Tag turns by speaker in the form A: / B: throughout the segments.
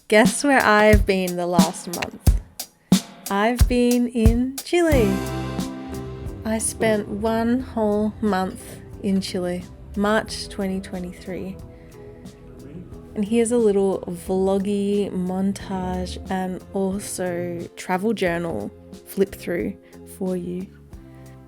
A: Guess where I've been the last month? I've been in Chile. I spent one whole month in Chile, March 2023. And here's a little vloggy montage and also travel journal flip through for you.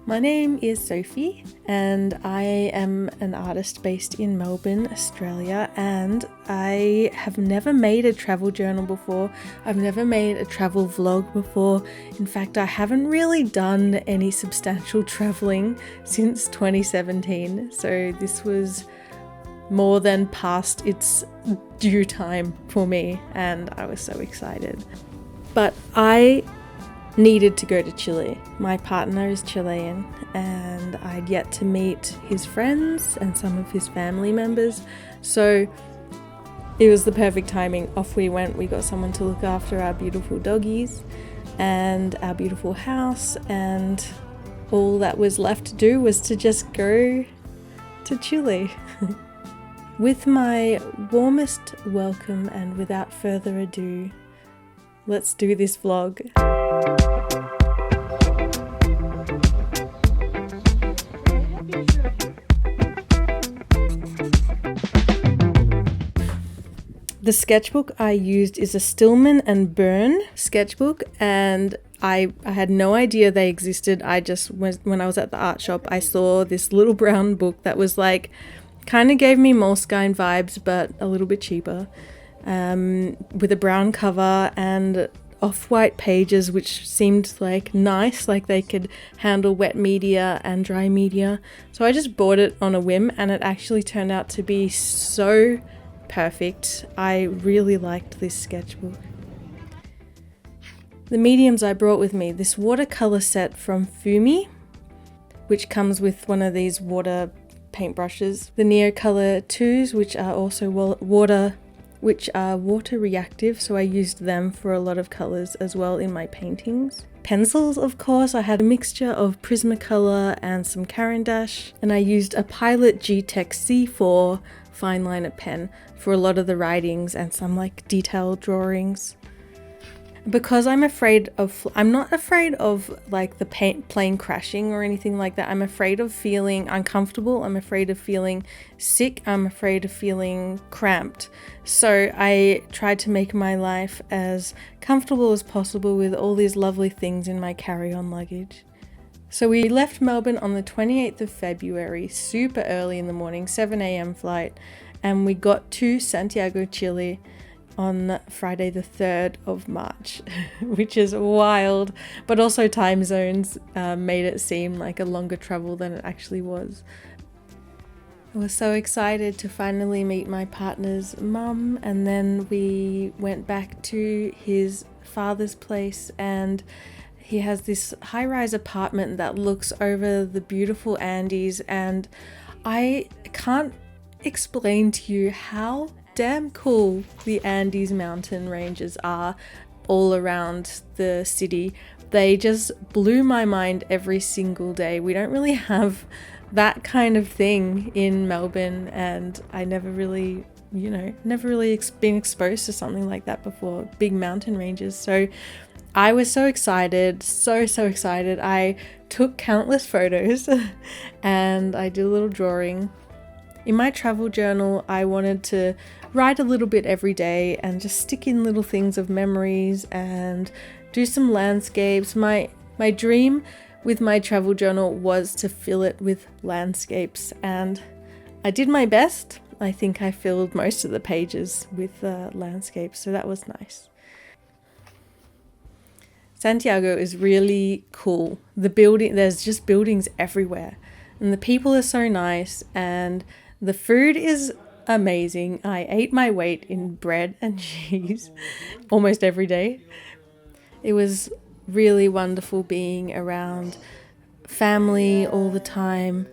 A: My name is Sophie and I am an artist based in Melbourne, Australia, and I have never made a travel journal before. I've never made a travel vlog before. In fact, I haven't really done any substantial traveling since 2017, so this was more than past its due time for me and I was so excited. But I needed to go to Chile. My partner is Chilean and I'd yet to meet his friends and some of his family members, so it was the perfect timing. Off we went. We got someone to look after our beautiful doggies and our beautiful house, and all that was left to do was to just go to Chile. With my warmest welcome and without further ado, let's do this vlog. The sketchbook I used is a Stillman and Byrne sketchbook, and I had no idea they existed. When I was at the art shop, I saw this little brown book that was like, kind of gave me Moleskine vibes, but a little bit cheaper, with a brown cover and off-white pages, which seemed like nice, like they could handle wet media and dry media. So I just bought it on a whim and it actually turned out to be so perfect. I really liked this sketchbook. The mediums I brought with me, this watercolor set from Fumi, which comes with one of these water paintbrushes, the Neocolor 2s, which are also water reactive, so I used them for a lot of colors as well in my paintings. Pencils, of course, I had a mixture of Prismacolor and some Caran d'Ache, and I used a Pilot G-Tech C4 fine liner pen for a lot of the writings and some like detailed drawings. Because I'm not afraid of like the plane crashing or anything like that. I'm afraid of feeling uncomfortable. I'm afraid of feeling sick. I'm afraid of feeling cramped. So I tried to make my life as comfortable as possible with all these lovely things in my carry-on luggage. So we left Melbourne on the 28th of February, super early in the morning, 7 a.m. flight, and we got to Santiago, Chile on Friday the 3rd of March, which is wild, but also time zones made it seem like a longer travel than it actually was. I was so excited to finally meet my partner's mum, and then we went back to his father's place, and he has this high-rise apartment that looks over the beautiful Andes, and I can't explain to you how damn cool the Andes mountain ranges are all around the city. They just blew my mind every single day. We don't really have that kind of thing in Melbourne, and I never really been exposed to something like that before, big mountain ranges. So I was so excited, so excited. I took countless photos and I did a little drawing. In my travel journal, I wanted to write a little bit every day and just stick in little things of memories and do some landscapes. My dream with my travel journal was to fill it with landscapes, and I did my best. I think I filled most of the pages with landscapes, so that was nice. Santiago is really cool. There's just buildings everywhere, and the people are so nice, and the food is amazing. I ate my weight in bread and cheese almost every day. It was really wonderful being around family all the time,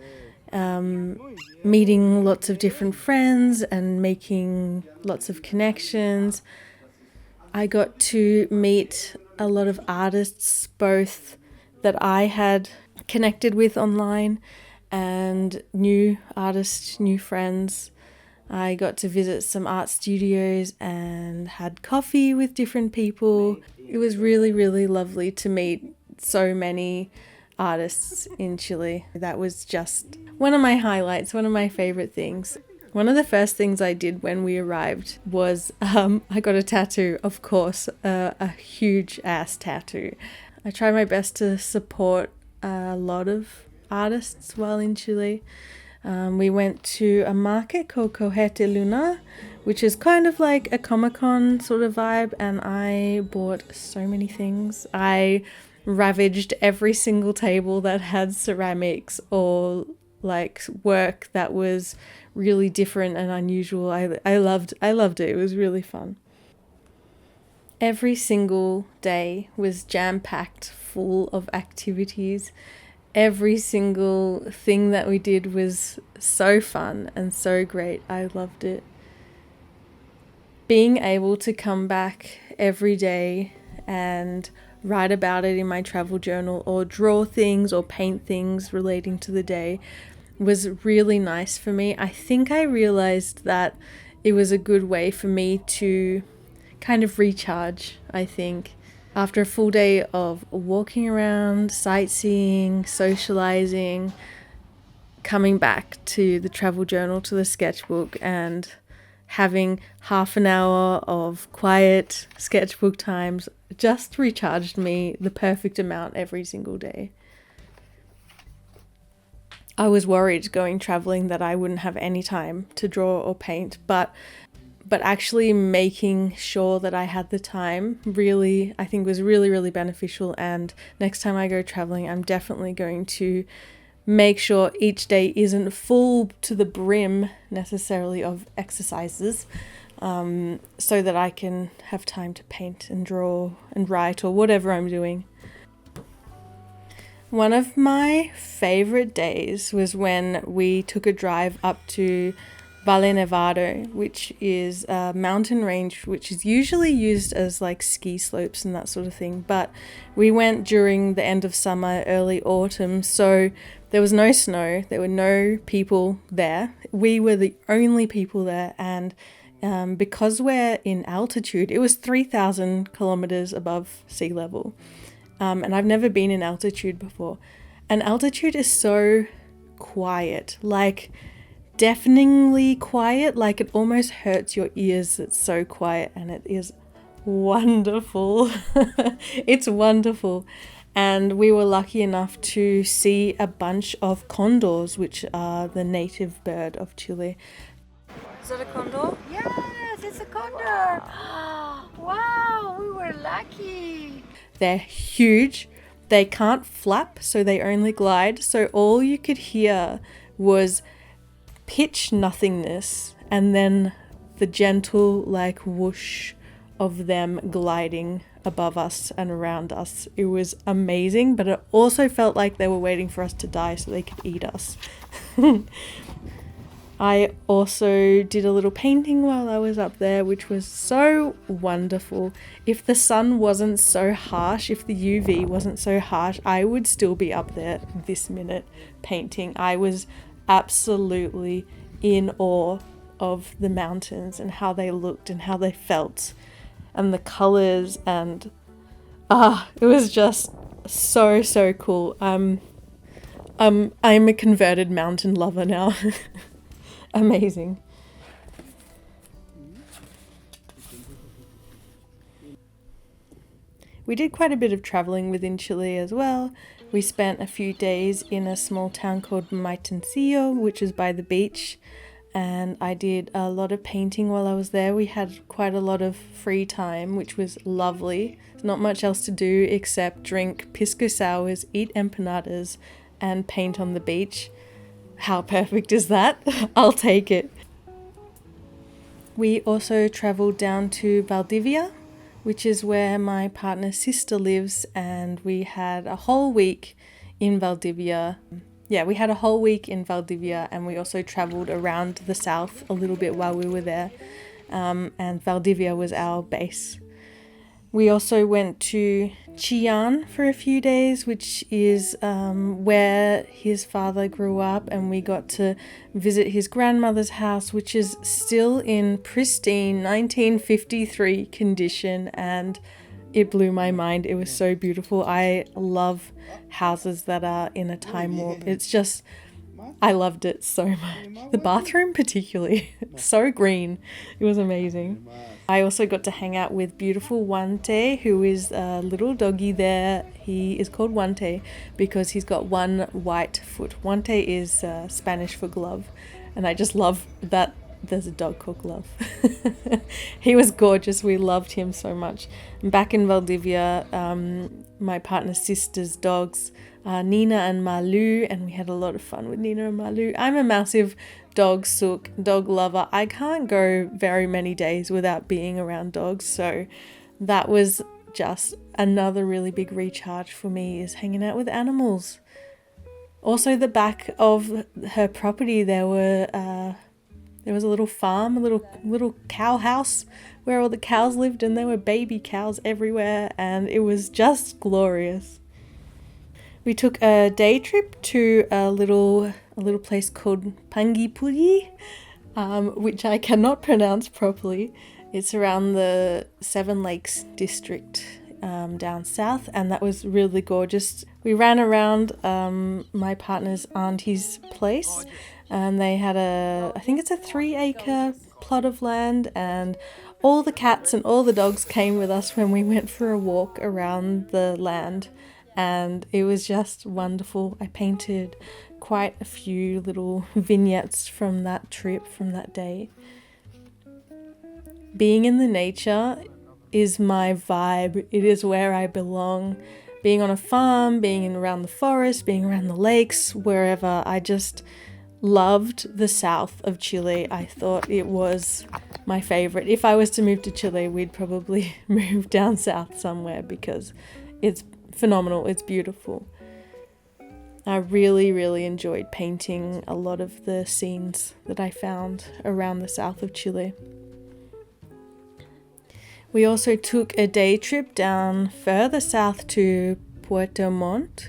A: meeting lots of different friends and making lots of connections. I got to meet a lot of artists, both that I had connected with online and new artists, new friends. I got to visit some art studios and had coffee with different people. It was really, really lovely to meet so many artists in Chile. That was just one of my highlights, one of my favorite things. One of the first things I did when we arrived was I got a tattoo, of course, a huge ass tattoo. I try my best to support a lot of artists while in Chile. We went to a market called Cojete Luna, which is kind of like a Comic-Con sort of vibe, and I bought so many things. I ravaged every single table that had ceramics or like work that was really different and unusual. I loved it. It was really fun. Every single day was jam-packed full of activities. Every single thing that we did was so fun and so great. I loved it. Being able to come back every day and write about it in my travel journal or draw things or paint things relating to the day was really nice for me. I think I realized that it was a good way for me to kind of recharge, I think. After a full day of walking around, sightseeing, socializing, coming back to the travel journal, to the sketchbook, and having half an hour of quiet sketchbook times just recharged me the perfect amount every single day. I was worried going traveling that I wouldn't have any time to draw or paint, but actually making sure that I had the time really, I think, was really, really beneficial. And next time I go traveling, I'm definitely going to make sure each day isn't full to the brim necessarily of exercises, so that I can have time to paint and draw and write or whatever I'm doing. One of my favorite days was when we took a drive up to Valle Nevado, which is a mountain range which is usually used as like ski slopes and that sort of thing, but we went during the end of summer, early autumn, so there was no snow, there were no people there. We were the only people there, and because we're in altitude, it was 3,000 kilometers above sea level, and I've never been in altitude before, and altitude is so quiet, like deafeningly quiet, like it almost hurts your ears. It's so quiet, and it is wonderful. It's wonderful. And we were lucky enough to see a bunch of condors, which are the native bird of Chile. Is that a condor?
B: Yes, it's a condor. Wow, we were lucky.
A: They're huge. They can't flap, so they only glide. So all you could hear was pitch nothingness, and then the gentle like whoosh of them gliding above us and around us. It was amazing, but it also felt like they were waiting for us to die so they could eat us. I also did a little painting while I was up there, which was so wonderful. If the sun wasn't so harsh, if the UV wasn't so harsh, I would still be up there this minute painting. I was absolutely in awe of the mountains and how they looked and how they felt and the colors, and it was just so cool. I'm a converted mountain lover now. Amazing. We did quite a bit of traveling within Chile as well. We spent a few days in a small town called Maitoz, which is by the beach, and I did a lot of painting while I was there. We had quite a lot of free time, which was lovely. There's not much else to do except drink pisco sours, eat empanadas, and paint on the beach. How perfect is that? I'll take it. We also traveled down to Valdivia, which is where my partner's sister lives, and we had a whole week in Valdivia. Yeah, we had a whole week in Valdivia, and we also traveled around the south a little bit while we were there, and Valdivia was our base. We also went to Chillán for a few days, which is where his father grew up, and we got to visit his grandmother's house, which is still in pristine 1953 condition, and it blew my mind. It was so beautiful. I love houses that are in a time warp. It's just, I loved it so much. The bathroom particularly, so green. It was amazing. I also got to hang out with beautiful Wante, who is a little doggy there. He is called Wante because he's got one white foot. Wante is Spanish for glove, and I just love that there's a dog called Glove. He was gorgeous. We loved him so much. Back in Valdivia, my partner's sister's dogs, Nina and Malu, and we had a lot of fun with Nina and Malu. I'm a massive dog lover. I can't go very many days without being around dogs, so that was just another really big recharge for me, is hanging out with animals. Also, the back of her property there was a little farm, a little cow house where all the cows lived, and there were baby cows everywhere, and it was just glorious. We took a day trip to a little place called Pangipuli, which I cannot pronounce properly. It's around the Seven Lakes district down south, and that was really gorgeous. We ran around my partner's auntie's place, and they had I think it's a 3-acre plot of land, and all the cats and all the dogs came with us when we went for a walk around the land, and it was just wonderful. I painted quite a few little vignettes from that trip, from that day. Being in the nature is my vibe. It is where I belong. Being on a farm, being around the forest, being around the lakes, wherever, I just loved the south of Chile. I thought it was my favorite. If I was to move to Chile, we'd probably move down south somewhere because it's phenomenal. It's beautiful. I really, really enjoyed painting a lot of the scenes that I found around the south of Chile. We also took a day trip down further south to Puerto Monte,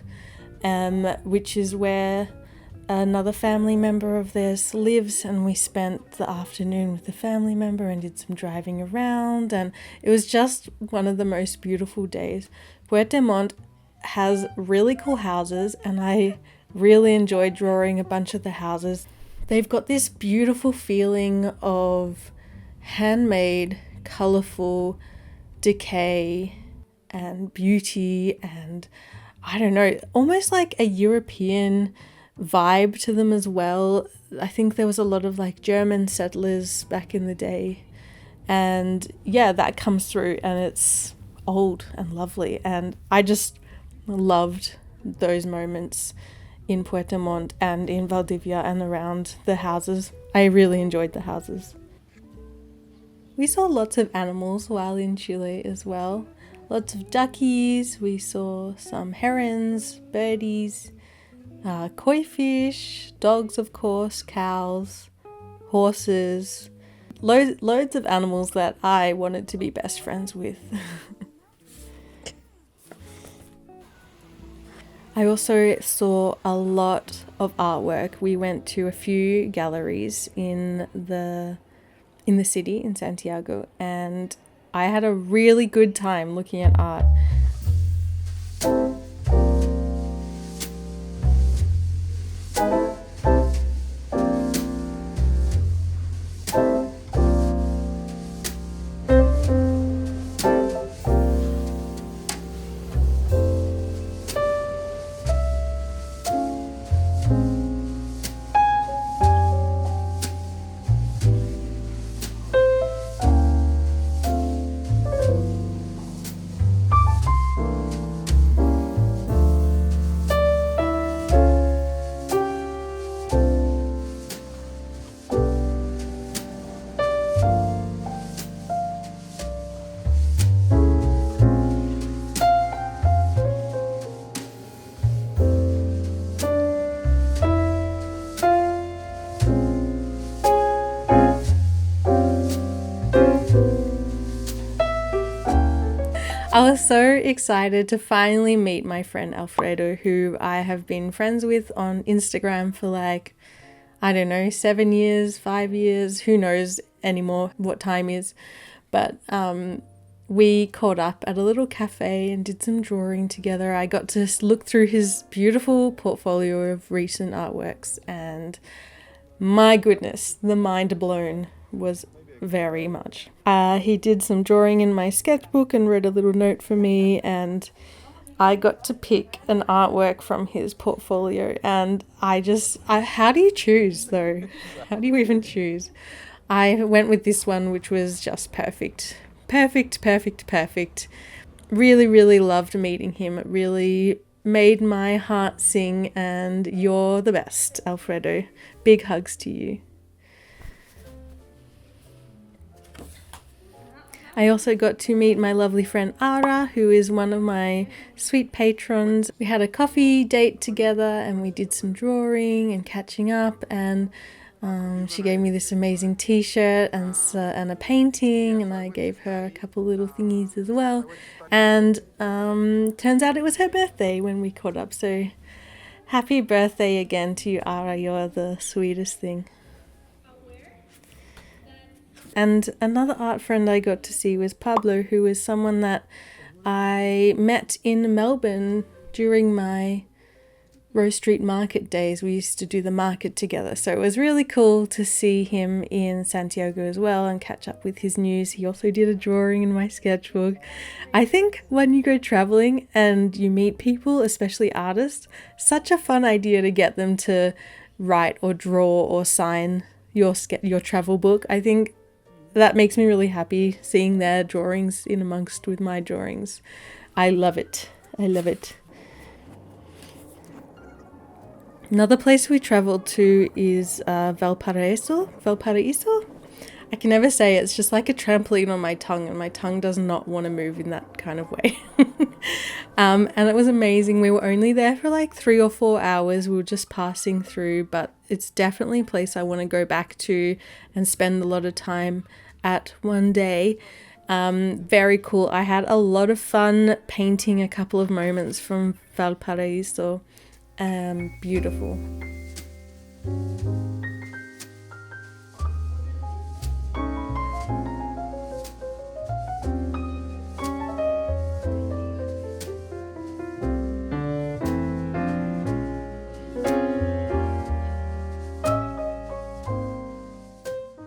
A: which is where another family member of theirs lives, and we spent the afternoon with the family member and did some driving around, and it was just one of the most beautiful days. Puerto Monte has really cool houses, and I really enjoyed drawing a bunch of the houses. They've got this beautiful feeling of handmade, colourful decay and beauty, and I don't know, almost like a European vibe to them as well. I think there was a lot of like German settlers back in the day, and yeah, that comes through, and it's old and lovely, and I just loved those moments in Puerto Monte and in Valdivia and around the houses. I really enjoyed the houses. We saw lots of animals while in Chile as well. Lots of duckies, we saw some herons, birdies, koi fish, dogs of course, cows, horses, loads of animals that I wanted to be best friends with. I also saw a lot of artwork. We went to a few galleries in the city, in Santiago, and I had a really good time looking at art. I was so excited to finally meet my friend Alfredo, who I have been friends with on Instagram for like, I don't know, 7 years, 5 years, who knows anymore what time is. But we caught up at a little cafe and did some drawing together. I got to look through his beautiful portfolio of recent artworks, and my goodness, the mind blown was very much. He did some drawing in my sketchbook and wrote a little note for me, and I got to pick an artwork from his portfolio, and how do you choose though? How do you even choose? I went with this one, which was just perfect. Perfect, perfect, perfect. Really, really loved meeting him. It really made my heart sing, and you're the best, Alfredo. Big hugs to you. I also got to meet my lovely friend Ara, who is one of my sweet patrons. We had a coffee date together and we did some drawing and catching up, and she gave me this amazing t-shirt and a painting, and I gave her a couple little thingies as well. And turns out it was her birthday when we caught up, so happy birthday again to you, Ara. You're the sweetest thing. And another art friend I got to see was Pablo, who is someone that I met in Melbourne during my Rose Street Market days. We used to do the market together, so it was really cool to see him in Santiago as well and catch up with his news. He also did a drawing in my sketchbook. I think when you go traveling and you meet people, especially artists, such a fun idea to get them to write or draw or sign your travel book. I think that makes me really happy, seeing their drawings in amongst with my drawings. I love it. I love it. Another place we traveled to is Valparaiso. I can never say it. It's just like a trampoline on my tongue, and my tongue does not want to move in that kind of way. And it was amazing. We were only there for like 3 or 4 hours. We were just passing through, but it's definitely a place I want to go back to and spend a lot of time at one day. Very cool. I had a lot of fun painting a couple of moments from Valparaiso. Beautiful.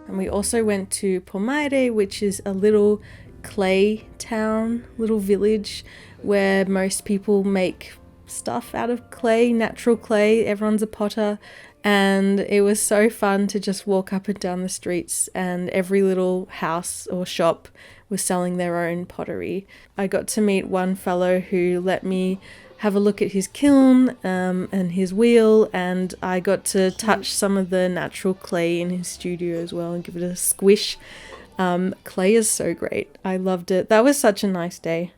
A: And we also went to Pomare, which is a little clay town, little village where most people make stuff out of clay, natural clay. Everyone's a potter, and it was so fun to just walk up and down the streets, and every little house or shop was selling their own pottery. I got to meet one fellow who let me have a look at his kiln and his wheel, and I got to touch some of the natural clay in his studio as well and give it a squish. Clay is so great. I loved it. That was such a nice day.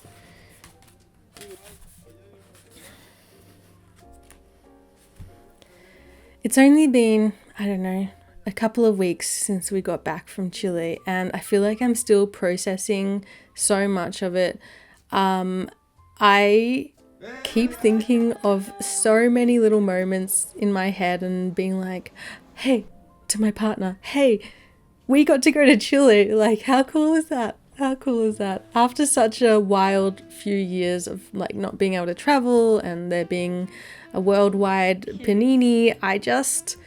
A: It's only been, I don't know, a couple of weeks since we got back from Chile, and I feel like I'm still processing so much of it. I keep thinking of so many little moments in my head and being like, hey, to my partner, hey, we got to go to Chile. Like, how cool is that? How cool is that? After such a wild few years of like not being able to travel and there being a worldwide panini, I just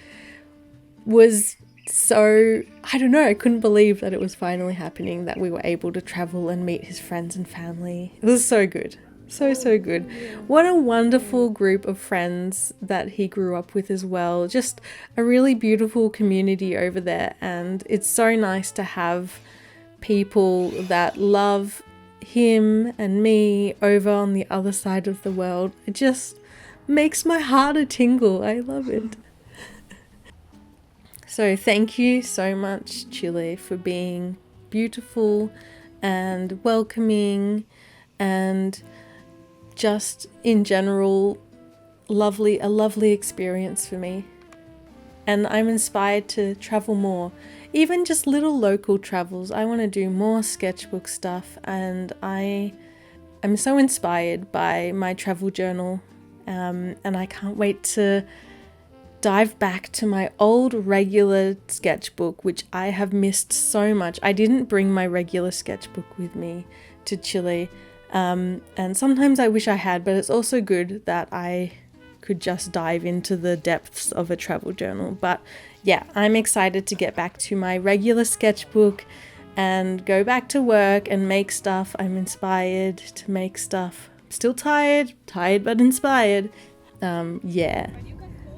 A: was so, I don't know, I couldn't believe that it was finally happening, that we were able to travel and meet his friends and family. It was so good. So good. What a wonderful group of friends that he grew up with as well. Just a really beautiful community over there, and it's so nice to have people that love him and me over on the other side of the world. It just makes my heart a tingle. I love it. So thank you so much, Chile, for being beautiful and welcoming and just in general a lovely experience for me. And I'm inspired to travel more, even just little local travels. I want to do more sketchbook stuff, and I I'm so inspired by my travel journal, and I can't wait to dive back to my old regular sketchbook, which I have missed so much. I didn't bring my regular sketchbook with me to Chile, and sometimes I wish I had, but it's also good that I could just dive into the depths of a travel journal. But yeah, I'm excited to get back to my regular sketchbook and go back to work and make stuff. I'm inspired to make stuff. Still tired but inspired. Yeah.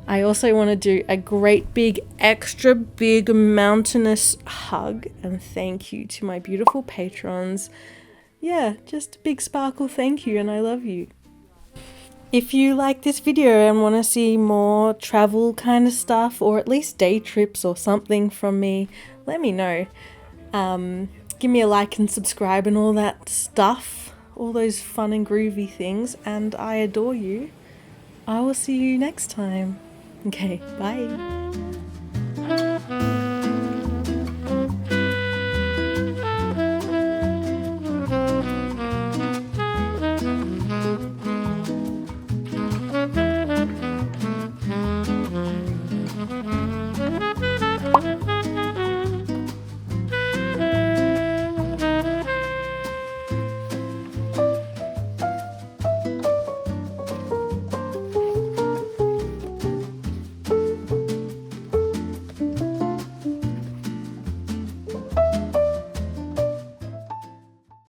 A: I also want to do a great big, extra big mountainous hug and thank you to my beautiful patrons. Yeah, just a big sparkle thank you, and I love you. If you like this video and want to see more travel kind of stuff, or at least day trips or something from me, let me know. Give me a like and subscribe and all that stuff, all those fun and groovy things, and I adore you. I will see you next time. Okay, bye.